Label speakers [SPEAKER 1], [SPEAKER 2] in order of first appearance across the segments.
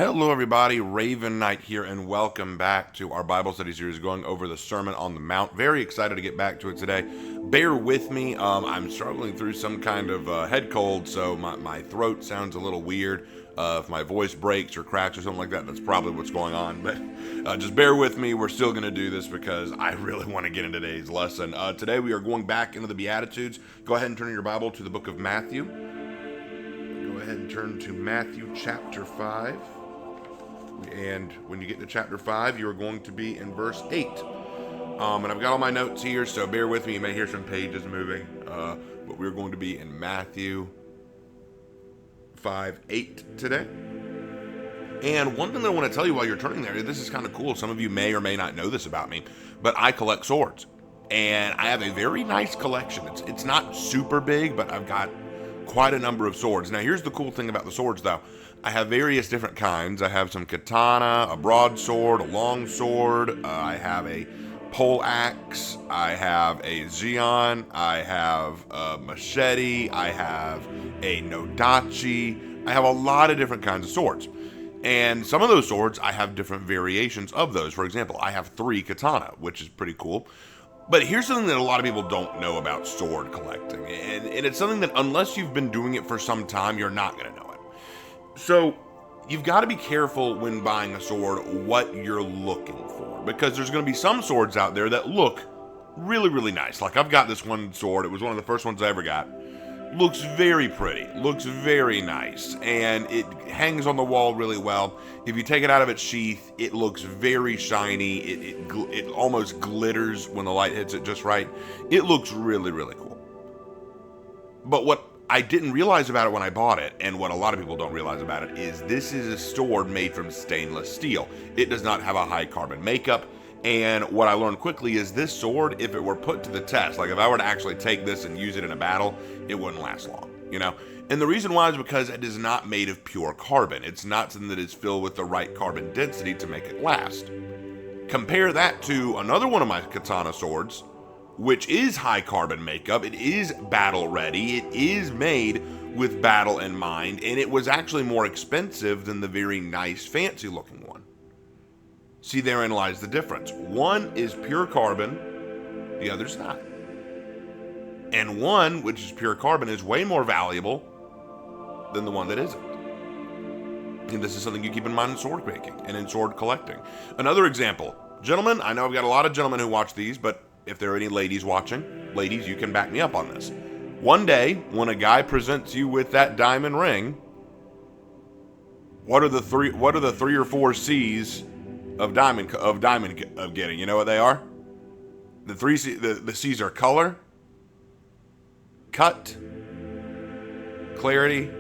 [SPEAKER 1] Hello, everybody. Raven Knight here, and welcome back to our Bible study series going over the Sermon on the Mount. Very excited to get back to it today. Bear with me. I'm struggling through some kind of head cold, so my throat sounds a little weird. If my voice breaks or cracks or something like that, that's probably what's going on. But just bear with me. We're still going to do this because I really want to get into today's lesson. Today we are going back into the Beatitudes. Go ahead and turn your Bible to the book of Matthew. Go ahead and turn to Matthew chapter 5. And when you get to chapter 5, you're going to be in verse 8. And I've got all my notes here, so bear with me. You may hear some pages moving. But we're going to be in Matthew 5:8 today. And one thing that I want to tell you while you're turning there, this is kind of cool. Some of you may or may not know this about me, but I collect swords. And I have a very nice collection. It's not super big, but I've got quite a number of swords. Now, here's the cool thing about the swords, though. I have various different kinds. I have some katana, a broadsword, a long sword. I have a pole axe. I have a zeon. I have a machete. I have a nodachi. I have a lot of different kinds of swords. And some of those swords, I have different variations of those. For example, I have 3 katana, which is pretty cool. But here's something that a lot of people don't know about sword collecting. And it's something that unless you've been doing it for some time, you're not going to know it. So you've got to be careful when buying a sword what you're looking for, because there's going to be some swords out there that look really, really nice. Like I've got this one sword. It was one of the first ones I ever got. Looks very pretty, looks very nice, and it hangs on the wall really well. If you take it out of its sheath, it looks very shiny. It almost glitters when the light hits it just right. It looks really, really cool. But what I didn't realize about it when I bought it, and what a lot of people don't realize about it, is this is a sword made from stainless steel. It does not have a high carbon makeup. And what I learned quickly is this sword, if it were put to the test, like if I were to actually take this and use it in a battle, it wouldn't last long, you know? And the reason why is because it is not made of pure carbon. It's not something that is filled with the right carbon density to make it last. Compare that to another one of my katana swords, which is high carbon makeup. It is battle ready. It is made with battle in mind, and it was actually more expensive than the very nice, fancy looking one. See, therein lies the difference. One is pure carbon, the other's not. And one, which is pure carbon, is way more valuable than the one that isn't. And this is something you keep in mind in sword making and in sword collecting. Another example, gentlemen, I know I've got a lot of gentlemen who watch these, but if there are any ladies watching, ladies, you can back me up on this. One day, when a guy presents you with that diamond ring, what are the three or four C's of getting? You know what they are? The three C, the C's are color, cut, clarity,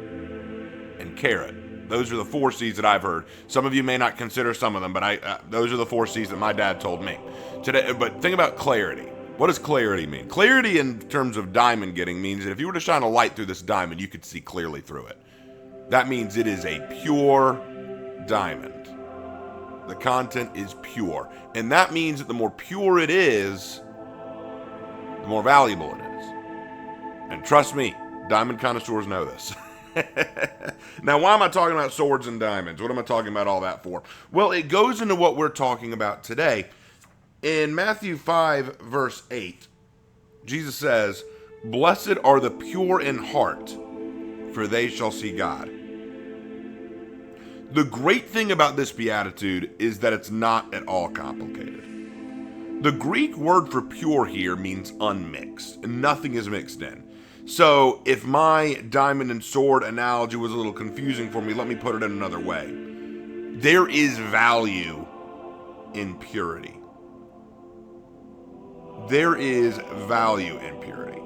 [SPEAKER 1] and carat. Those are the 4 C's that I've heard. Some of you may not consider some of them, but those are the 4 C's that my dad told me. Today, but think about clarity. What does clarity mean? Clarity in terms of diamond getting means that if you were to shine a light through this diamond, you could see clearly through it. That means it is a pure diamond. The content is pure. And that means that the more pure it is, the more valuable it is. And trust me, diamond connoisseurs know this. Now, why am I talking about swords and diamonds? What am I talking about all that for? Well, it goes into what we're talking about today. In Matthew 5, verse 8, Jesus says, "Blessed are the pure in heart, for they shall see God." The great thing about this beatitude is that it's not at all complicated. The Greek word for pure here means unmixed, and nothing is mixed in. So if my diamond and sword analogy was a little confusing for me, let me put it in another way. There is value in purity. There is value in purity.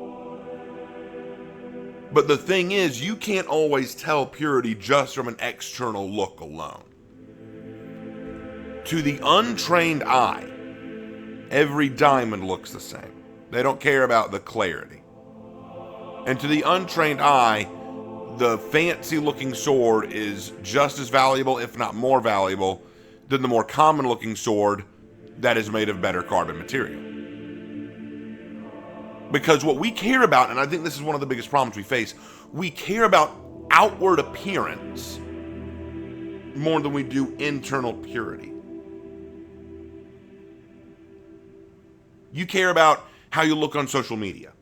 [SPEAKER 1] But the thing is, you can't always tell purity just from an external look alone. To the untrained eye, every diamond looks the same. They don't care about the clarity. And to the untrained eye, the fancy looking sword is just as valuable, if not more valuable, than the more common looking sword that is made of better carbon material. Because what we care about, and I think this is one of the biggest problems we face, we care about outward appearance more than we do internal purity. You care about how you look on social media,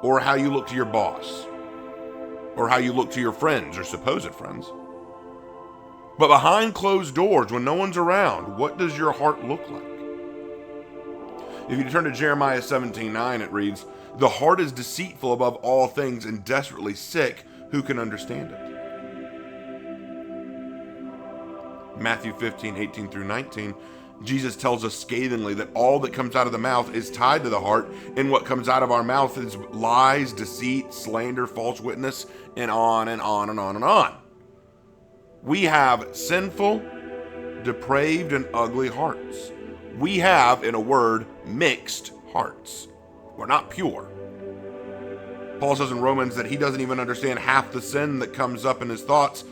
[SPEAKER 1] or how you look to your boss, or how you look to your friends or supposed friends. But behind closed doors, when no one's around, what does your heart look like? If you turn to Jeremiah 17:9, it reads, "The heart is deceitful above all things and desperately sick. Who can understand it?" Matthew 15:18 through 19, Jesus tells us scathingly that all that comes out of the mouth is tied to the heart, and what comes out of our mouth is lies, deceit, slander, false witness, and on and on and on and on. We have sinful, depraved, and ugly hearts. We have, in a word, mixed hearts. We're not pure. Paul says in Romans that he doesn't even understand half the sin that comes up in his thoughts.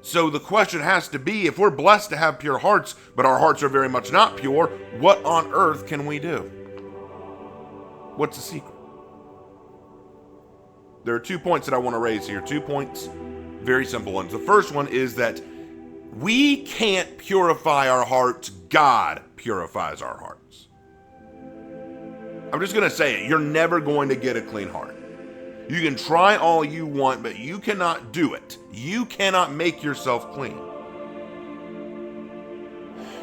[SPEAKER 1] So the question has to be, if we're blessed to have pure hearts, but our hearts are very much not pure, what on earth can we do? What's the secret? There are 2 points that I want to raise here. 2 points, very simple ones. The first one is that we can't purify our hearts. God purifies our hearts. I'm just going to say it. You're never going to get a clean heart. You can try all you want, but you cannot do it. You cannot make yourself clean.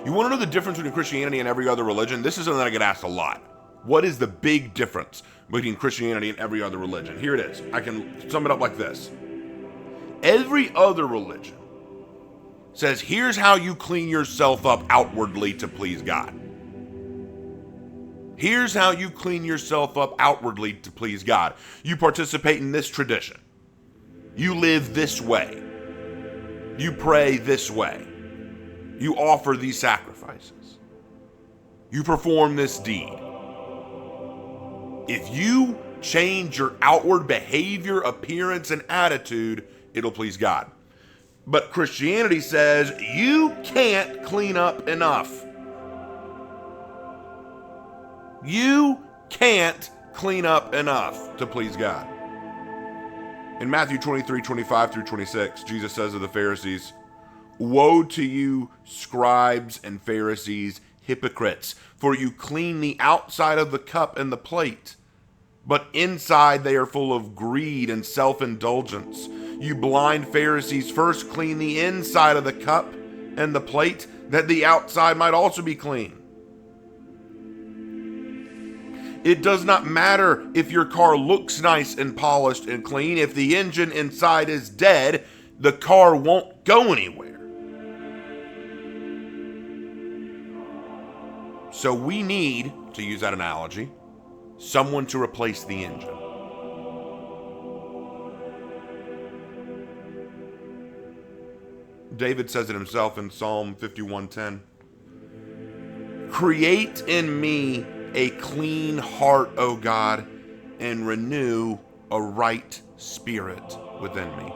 [SPEAKER 1] You want to know the difference between Christianity and every other religion? This is something that I get asked a lot. What is the big difference between Christianity and every other religion? Here it is. I can sum it up like this. Every other religion says, here's how you clean yourself up outwardly to please God. Here's how you clean yourself up outwardly to please God. You participate in this tradition. You live this way. You pray this way. You offer these sacrifices. You perform this deed. If you change your outward behavior, appearance, and attitude, it'll please God. But Christianity says you can't clean up enough. You can't clean up enough to please God. In Matthew 23:25 through 26, Jesus says of the Pharisees, "Woe to you, scribes and Pharisees, hypocrites, for you clean the outside of the cup and the plate, but inside they are full of greed and self-indulgence. You blind Pharisees, first clean the inside of the cup and the plate, that the outside might also be clean. It does not matter if your car looks nice and polished and clean. If the engine inside is dead, the car won't go anywhere." So we need, to use that analogy, someone to replace the engine. David says it himself in Psalm 51:10. "Create in me a clean heart, O God, and renew a right spirit within me."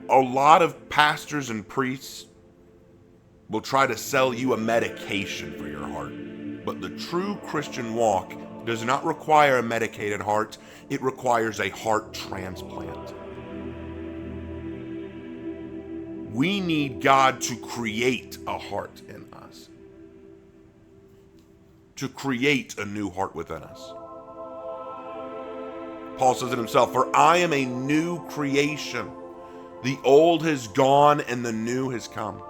[SPEAKER 1] A lot of pastors and priests will try to sell you a medication for your heart, but the true Christian walk does not require a medicated heart. It requires a heart transplant. We need God to create a heart in us, to create a new heart within us. Paul says it himself, "For I am a new creation. The old has gone and the new has come."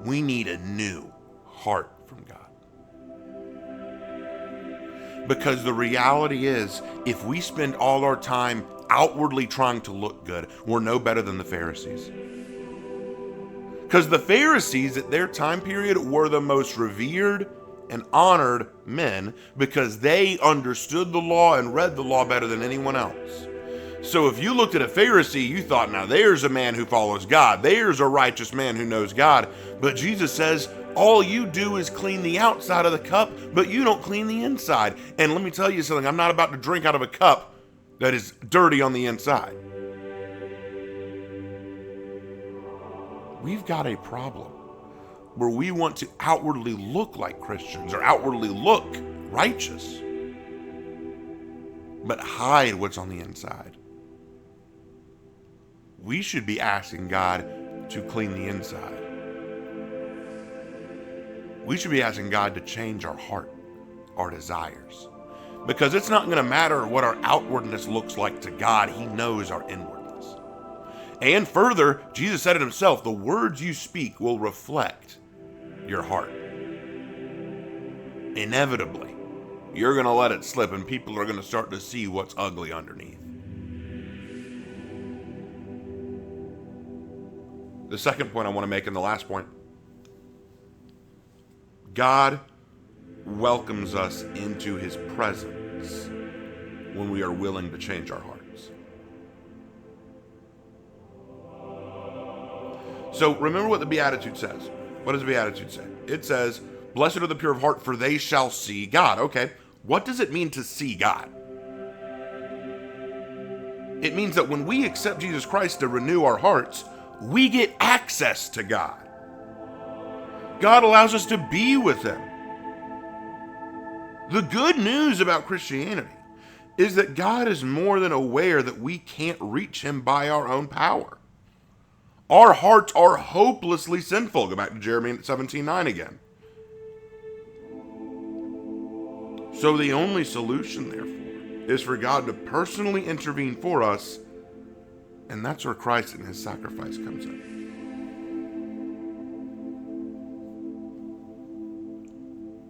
[SPEAKER 1] We need a new heart from God. Because the reality is, if we spend all our time outwardly trying to look good, we're no better than the Pharisees. Because the Pharisees at their time period were the most revered and honored men because they understood the law and read the law better than anyone else. So if you looked at a Pharisee, you thought, now there's a man who follows God. There's a righteous man who knows God. But Jesus says, all you do is clean the outside of the cup, but you don't clean the inside. And let me tell you something, I'm not about to drink out of a cup that is dirty on the inside. We've got a problem where we want to outwardly look like Christians or outwardly look righteous, but hide what's on the inside. We should be asking God to clean the inside. We should be asking God to change our heart, our desires. Because it's not going to matter what our outwardness looks like to God. He knows our inwardness. And further, Jesus said it himself, the words you speak will reflect your heart. Inevitably, you're going to let it slip and people are going to start to see what's ugly underneath. The second point I want to make, and the last point, God welcomes us into his presence when we are willing to change our hearts. So remember what the Beatitude says. What does the Beatitude say? It says, blessed are the pure of heart, for they shall see God. Okay, what does it mean to see God? It means that when we accept Jesus Christ to renew our hearts, we get access to God. God allows us to be with him. The good news about Christianity is that God is more than aware that we can't reach him by our own power. Our hearts are hopelessly sinful. Go back to Jeremiah 17:9 again. So the only solution, therefore, is for God to personally intervene for us, and that's where Christ and his sacrifice comes in.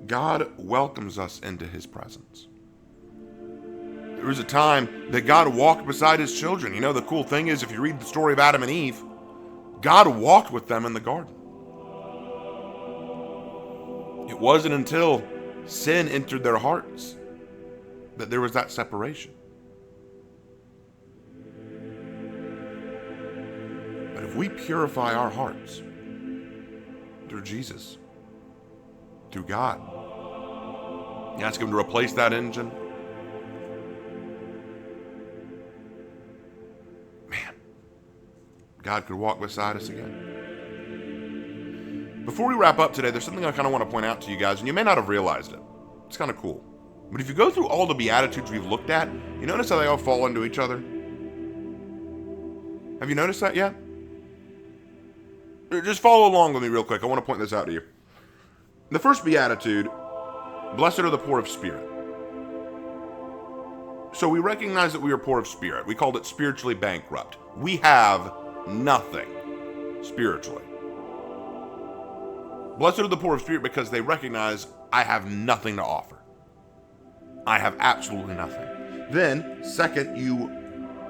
[SPEAKER 1] God welcomes us into his presence. There was a time that God walked beside his children. You know, the cool thing is, if you read the story of Adam and Eve, God walked with them in the garden. It wasn't until sin entered their hearts that there was that separation. But if we purify our hearts through Jesus, through God, you ask him to replace that engine, man, God could walk beside us again. Before we wrap up today, there's something I kind of want to point out to you guys, and you may not have realized it. It's kind of cool. But if you go through all the Beatitudes we've looked at, you notice how they all fall into each other? Have you noticed that yet? Just follow along with me real quick. I want to point this out to you. The first Beatitude, blessed are the poor of spirit. So we recognize that we are poor of spirit. We called it spiritually bankrupt. We have nothing spiritually. Blessed are the poor of spirit because they recognize I have nothing to offer. I have absolutely nothing. Then, second,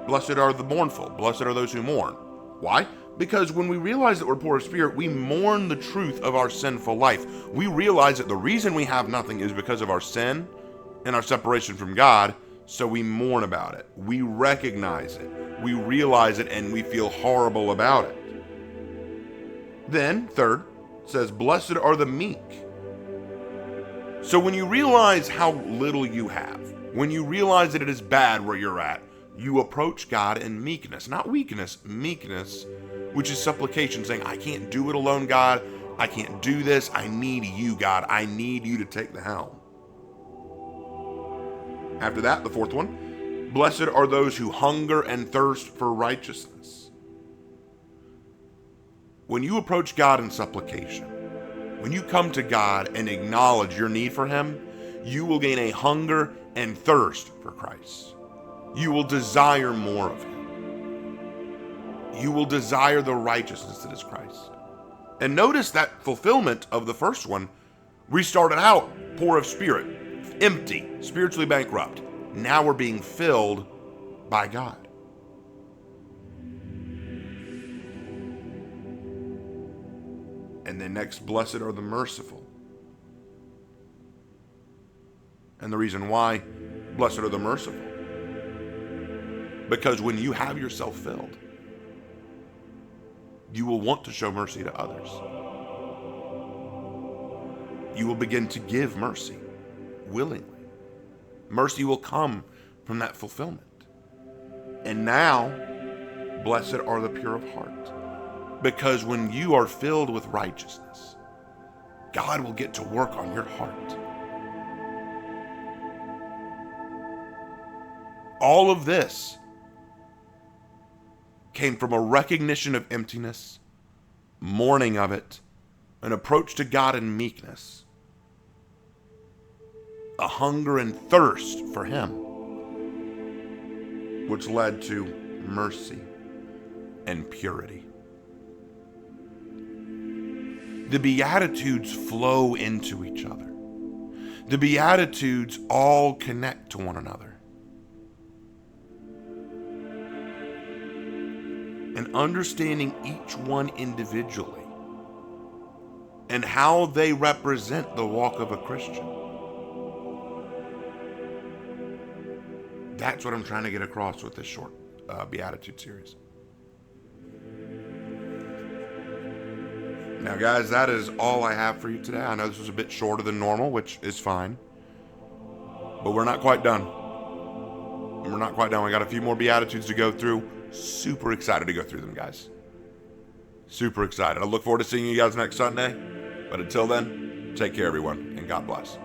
[SPEAKER 1] blessed are the mournful. Blessed are those who mourn. Why? Because when we realize that we're poor of spirit, we mourn the truth of our sinful life. We realize that the reason we have nothing is because of our sin and our separation from God, so we mourn about it. We recognize it. We realize it, and we feel horrible about it. Then, third, it says, blessed are the meek. So when you realize how little you have, when you realize that it is bad where you're at, you approach God in meekness. Not weakness, meekness, which is supplication, saying, I can't do it alone, God. I can't do this. I need you, God. I need you to take the helm. After that, the fourth one, blessed are those who hunger and thirst for righteousness. When you approach God in supplication, when you come to God and acknowledge your need for him, you will gain a hunger and thirst for Christ. You will desire more of him. You will desire the righteousness that is Christ. And notice that fulfillment of the first one. We started out poor of spirit, empty, spiritually bankrupt. Now we're being filled by God. And then next, blessed are the merciful. And the reason why, blessed are the merciful, because when you have yourself filled, you will want to show mercy to others. You will begin to give mercy willingly. Mercy will come from that fulfillment. And now, blessed are the pure of heart, because when you are filled with righteousness, God will get to work on your heart. All of this came from a recognition of emptiness, mourning of it, an approach to God in meekness, a hunger and thirst for Him, which led to mercy and purity. The Beatitudes flow into each other. The Beatitudes all connect to one another. And understanding each one individually and how they represent the walk of a Christian. That's what I'm trying to get across with this short Beatitude series. Now, guys, that is all I have for you today. I know this was a bit shorter than normal, which is fine. But we're not quite done. We're not quite done. We got a few more Beatitudes to go through. Super excited to go through them, guys. Super excited. I look forward to seeing you guys next Sunday. But until then, take care, everyone, and God bless.